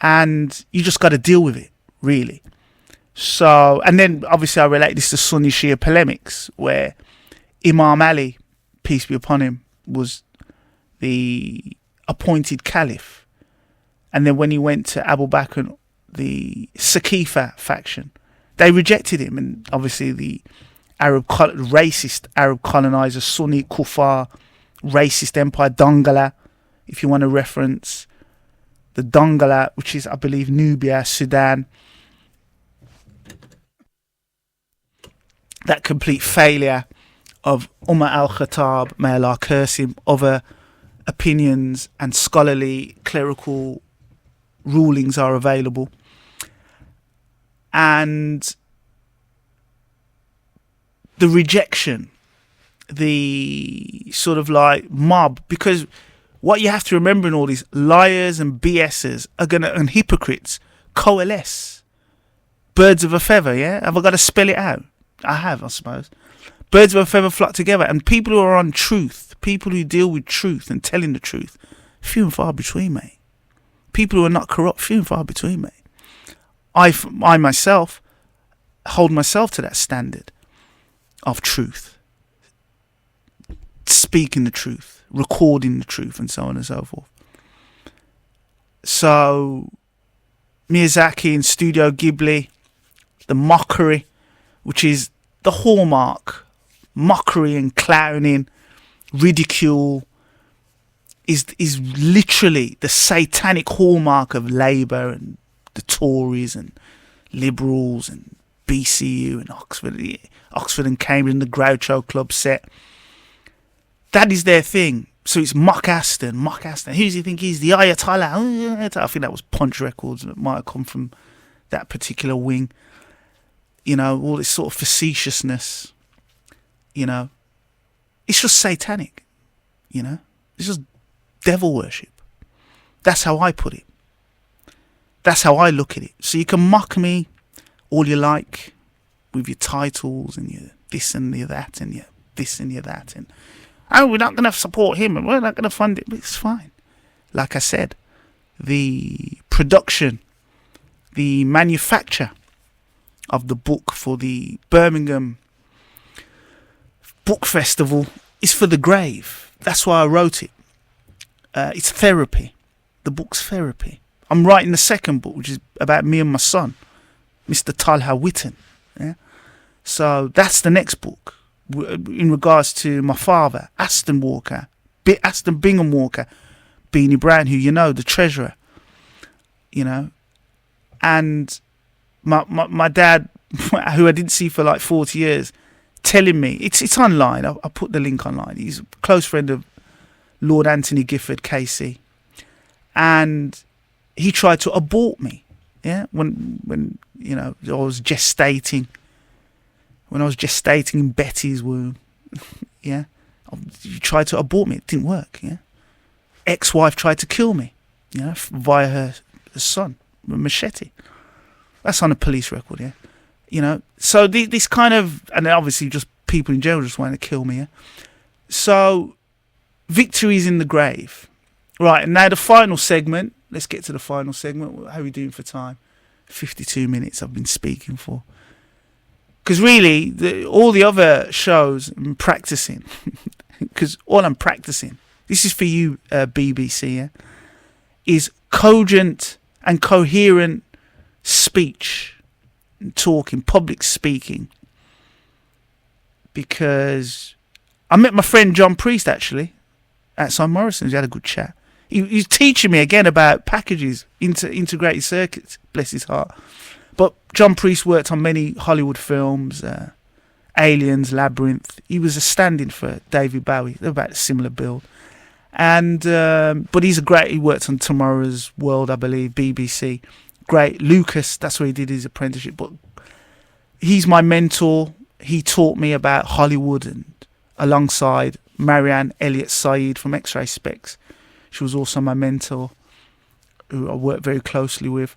And you just got to deal with it, really. So, and then obviously I relate this to Sunni Shia polemics, where Imam Ali, peace be upon him, was the appointed caliph. And then when he went to Abu Bakr, the Saqifa faction, they rejected him. And obviously the racist Arab colonizer, Sunni Kuffar, racist empire, Dongola, if you want to reference the Dongola, which is, I believe, Nubia, Sudan. that complete failure of Umar al-Khattab, may Allah curse him, other opinions and scholarly clerical rulings are available. And the rejection, the sort of like mob, because what you have to remember in all these liars and BSers and hypocrites coalesce. Birds of a feather, yeah? Have I got to spell it out? I have, I suppose. Birds of a feather flock together, and people who are on truth, people who deal with truth and telling the truth, few and far between, mate. People who are not corrupt, few and far between, mate. I myself hold myself to that standard of truth, speaking the truth, recording the truth, and so on and so forth. So Miyazaki and Studio Ghibli, the mockery, which is the hallmark, mockery and clowning, ridicule, is literally the satanic hallmark of Labour and the Tories and Liberals and BCU and Oxford and Cambridge and the Groucho Club set. That is their thing. So it's Mock Aston. Who does he think he's? The Ayatollah? I think that was Punch Records, and it might have come from that particular wing. You know, all this sort of facetiousness. You know, it's just satanic. You know, it's just devil worship. That's how I put it. That's how I look at it. So you can mock me all you like with your titles and your this and your that and your this and your that, and oh, we're not going to support him and we're not going to fund it. But it's fine. Like I said, the production, the manufacture of the book for the Birmingham Book Festival is for the grave. That's why I wrote it. It's therapy. The book's therapy. I'm writing the second book, which is about me and my son, Mr. Talha Witten. Yeah? So that's the next book. In regards to my father, Aston Bingham Walker, Beanie Brown, who you know, the treasurer, you know, and my dad, who I didn't see for like 40 years, telling me, it's online, I'll put the link online, he's a close friend of Lord Anthony Gifford, KC, and he tried to abort me, yeah, when you know, I was gestating. When I was gestating in Betty's womb, yeah, you tried to abort me. It didn't work, yeah. Ex-wife tried to kill me, you know, via her son, with a machete. That's on a police record, yeah. You know, so this kind of, and obviously just people in general just wanting to kill me, yeah. So, victory's in the grave. Right, and now the final segment. Let's get to the final segment. How are we doing for time? 52 minutes I've been speaking for. Because really, all the other shows I'm practicing. Because all I'm practicing, this is for you, BBC, yeah, is cogent and coherent speech, and talking, public speaking. Because I met my friend John Priest, actually, at St. Morrison's. We had a good chat. He's teaching me again about packages, integrated circuits, bless his heart. But John Priest worked on many Hollywood films, Aliens, Labyrinth. He was a stand-in for David Bowie. They're about a similar build. And but he worked on Tomorrow's World, I believe, BBC. Great. Lucas, that's where he did his apprenticeship. But he's my mentor. He taught me about Hollywood, and alongside Marianne Elliott Saeed from X-Ray Specs. She was also my mentor, who I worked very closely with.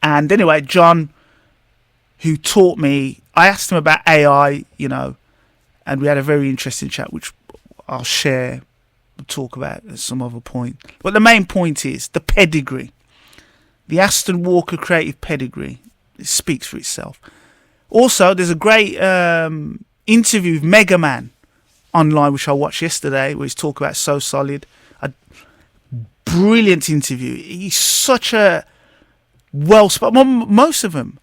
And anyway, John, who taught me, I asked him about AI, you know, and we had a very interesting chat, which I'll share, we'll talk about at some other point. But the main point is the pedigree. The Aston Walker creative pedigree. It speaks for itself. Also, there's a great interview with Mega Man online, which I watched yesterday, where he's talking about So Solid. A brilliant interview. He's such a most of them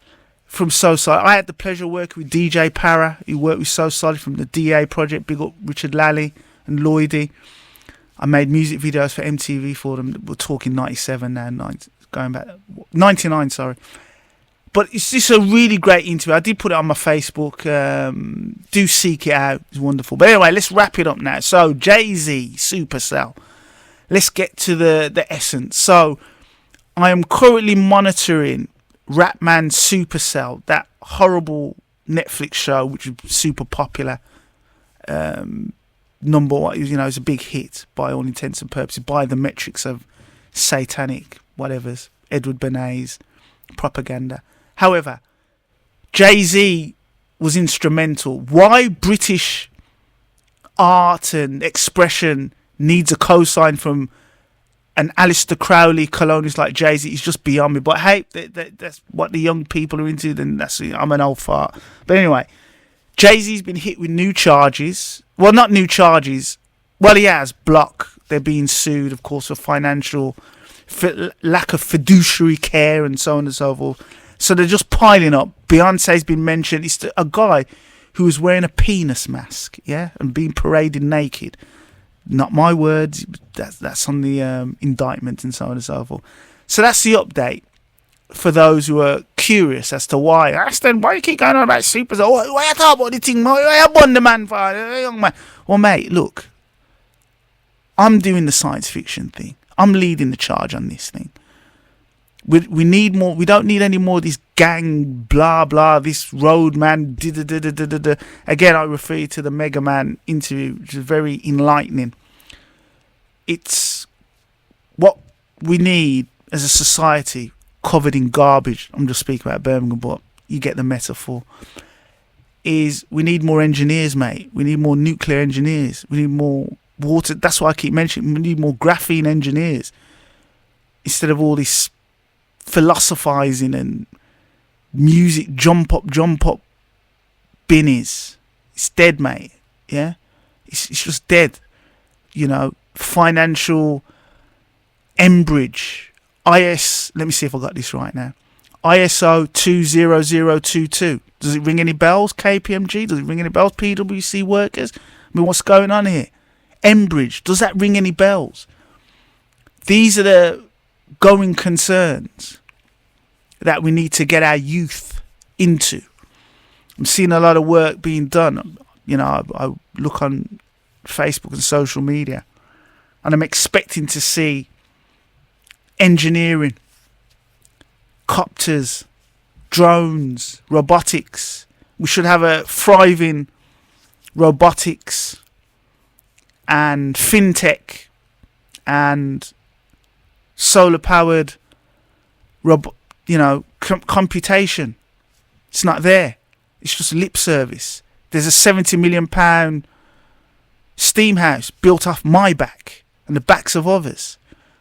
from So Solid. I had the pleasure of working with DJ Para, who worked with So Solid from the DA project. Big up Richard Lally and Lloydie. I made music videos for MTV for them. We're talking 97 now, going back 99, sorry. But it's just a really great interview. I did put it on my Facebook. Do seek it out. It's wonderful. But anyway, let's wrap it up now. So, Jay-Z, Supercell. Let's get to the essence. So, I am currently monitoring Rapman Supercell, that horrible Netflix show, which was super popular. Number one, you know, it's a big hit by all intents and purposes, by the metrics of satanic, whatever's, Edward Bernays, propaganda. However, Jay-Z was instrumental. Why British art and expression needs a cosign from an Aleister Crowley colonist like Jay-Z is just beyond me. But hey, that's what the young people are into. Then I'm an old fart. But anyway, Jay-Z's been hit with new charges. Well, not new charges. Well, he has. Block. They're being sued, of course, for financial lack of fiduciary care and so on and so forth. So they're just piling up. Beyonce's been mentioned. It's a guy who was wearing a penis mask, yeah, and being paraded naked. Not my words. That's on the indictment and so on and so forth. So that's the update for those who are curious as to why. Aston, why you keep going on about Supercell? Why you talk about the thing? Why you bun the man for young man? Well, mate, look, I'm doing the science fiction thing. I'm leading the charge on this thing. We need more. We don't need any more of this gang blah blah. This road man. Again, I refer you to the Mega Man interview, which is very enlightening. It's what we need as a society covered in garbage. I'm just speaking about Birmingham, but you get the metaphor. Is we need more engineers, mate. We need more nuclear engineers. We need more water. That's why I keep mentioning. We need more graphene engineers instead of all this philosophizing and music jump up binnies. It's dead, mate. Yeah, it's just dead. You know, financial Embridge IS. Let me see if I got this right now. ISO 20022. Does it ring any bells? KPMG. Does it ring any bells? PwC workers. I mean, what's going on here? Embridge. Does that ring any bells? These are the going concerns that we need to get our youth into. I'm seeing a lot of work being done. You know, I look on Facebook and social media, and I'm expecting to see engineering, copters, drones, robotics. We should have a thriving robotics and fintech and solar-powered computation. It's not there. It's just lip service. There's a £70 million Steamhouse built off my back and the backs of others.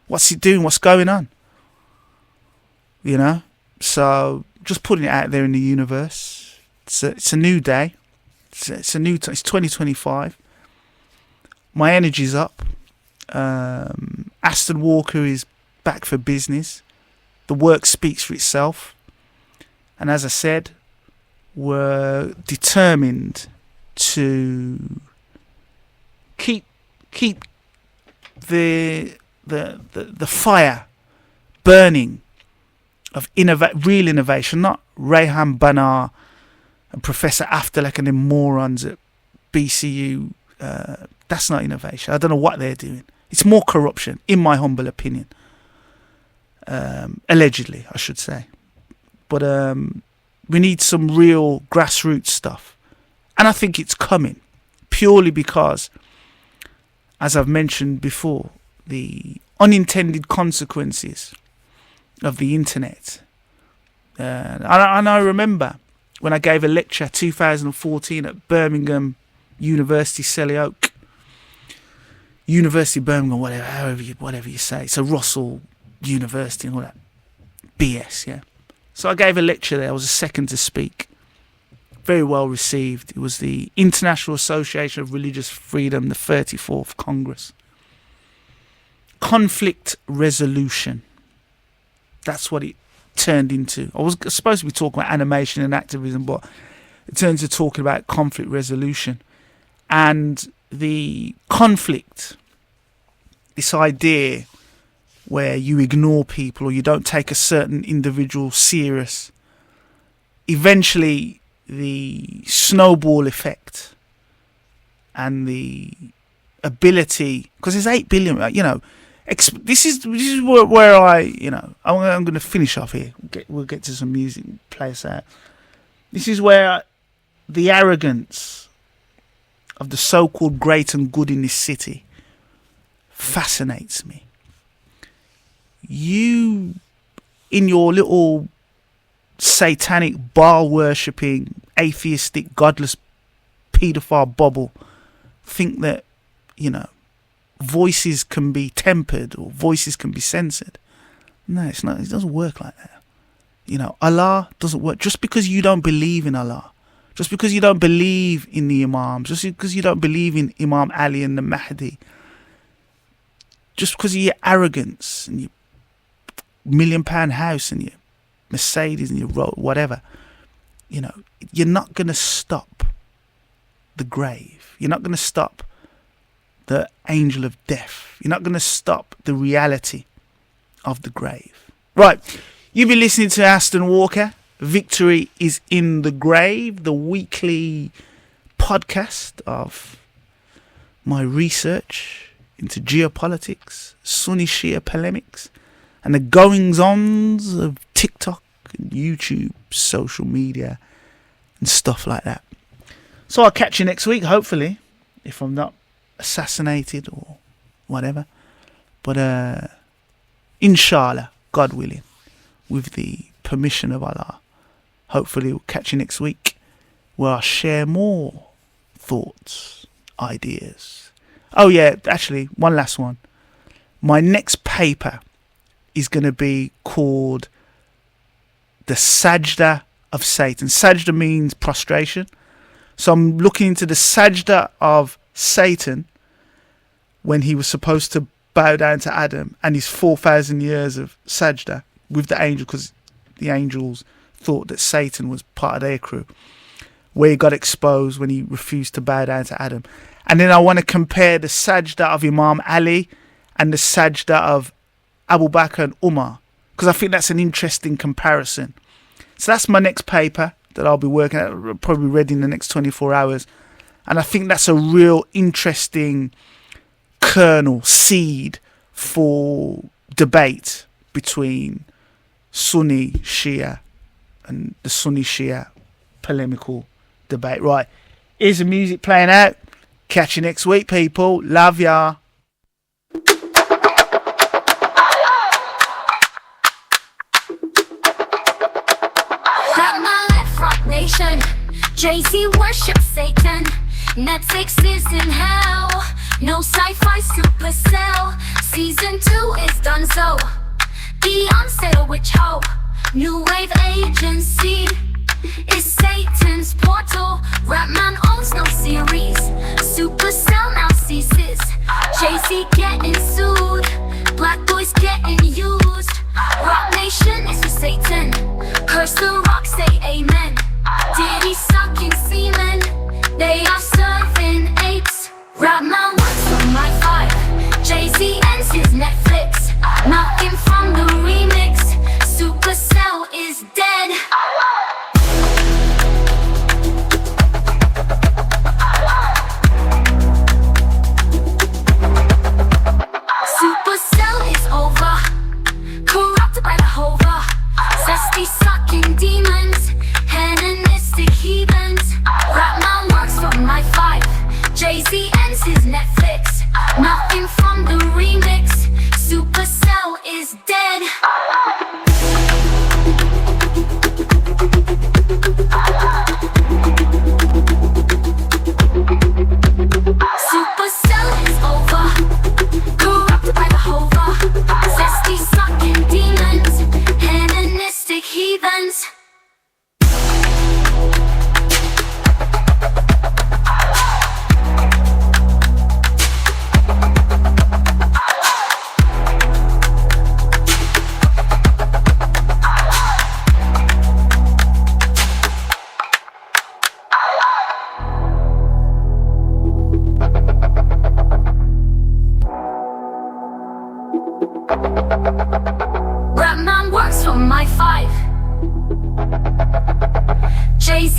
What's it doing? What's going on? You know? So, just putting it out there in the universe. It's a new day. It's a new time. It's 2025. My energy's up. Aston Walker is back for business. The work speaks for itself. And as I said, we're determined to keep the fire burning of real innovation, not Rayhan Banar and Professor Afterlek and them morons at BCU. That's not innovation. I don't know what they're doing. It's more corruption, in my humble opinion. Allegedly, I should say. But we need some real grassroots stuff. And I think it's coming. Purely because, as I've mentioned before, the unintended consequences of the internet. And I remember when I gave a lecture 2014 at Birmingham University, Selly Oak. University of Birmingham, whatever you say. It's a Russell University and all that BS, yeah. So I gave a lecture there. I was the second to speak. Very well received. It was the International Association of Religious Freedom, the 34th Congress. Conflict resolution. That's what it turned into. I was supposed to be talking about animation and activism, but it turns into talking about conflict resolution. And the conflict, this idea where you ignore people or you don't take a certain individual serious, eventually the snowball effect and the ability, because there's 8 billion, you know, this is where I'm going to finish off here. We'll get to some music, play us out. This is where the arrogance of the so-called great and good in this city fascinates me. You, in your little satanic, BAAL worshipping, atheistic, godless, paedophile bubble, think that, you know, voices can be tempered or voices can be censored. No, it's not. It doesn't work like that. You know, Allah doesn't work. Just because you don't believe in Allah, just because you don't believe in the Imams, just because you don't believe in Imam Ali and the Mahdi, just because of your arrogance and your £1 million house and your Mercedes and your road, whatever, you know, you're not going to stop the grave. You're not going to stop the angel of death. You're not going to stop the reality of the grave. Right, you've been listening to Aston Walker. Victory is in the grave, the weekly podcast of my research into geopolitics, Sunni Shia polemics, and the goings-ons of TikTok and YouTube, social media, and stuff like that. So I'll catch you next week, hopefully, if I'm not assassinated or whatever. But inshallah, God willing, with the permission of Allah, hopefully we'll catch you next week, where I'll share more thoughts, ideas. Oh yeah, actually, one last one. My next paper is going to be called The Sajda of Satan. Sajda means prostration. So I'm looking into the Sajda of Satan when he was supposed to bow down to Adam, and his 4,000 years of Sajda with the angel, because the angels thought that Satan was part of their crew, where he got exposed when he refused to bow down to Adam. And then I want to compare the Sajda of Imam Ali and the Sajda of Abu Bakr and Umar, because I think that's an interesting comparison. So that's my next paper that I'll be working at, probably ready in the next 24 hours. And I think that's a real interesting kernel, seed for debate between Sunni Shia and the Sunni Shia polemical debate. Right, here's the music playing out. Catch you next week, people. Love ya. Nation. Jay-Z worships Satan. Netflix is in hell. No sci-fi supercell. Season 2 is done so. Beyonce a witch hoe. New wave agency is Satan's portal. Rapman owns no series. Supercell now ceases. Jay-Z getting sued. Black boys getting used. Rock Nation is for Satan. Curse the rock, say amen. Diddy sucking semen. They are serving apes. Rapman works on my 5. Jay-Z ends his Netflix. Knocking from the remix. Supercell is dead. Supercell is over. Corrupted by the hover. Zesty sucking demons.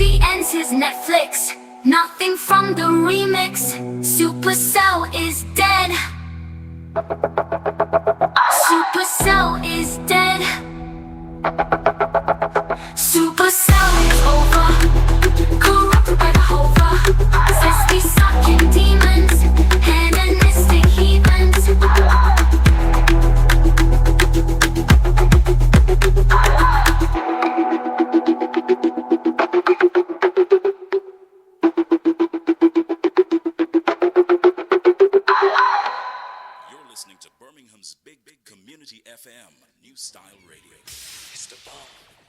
CNC's Netflix. Nothing from the remix. Supercell is dead. Supercell is dead. Supercell is over. Corrupted by the hover. Zesty sucking demons. Hedonistic heathens. You're listening to Birmingham's big community FM, Newstyle Radio. It's the BAAL.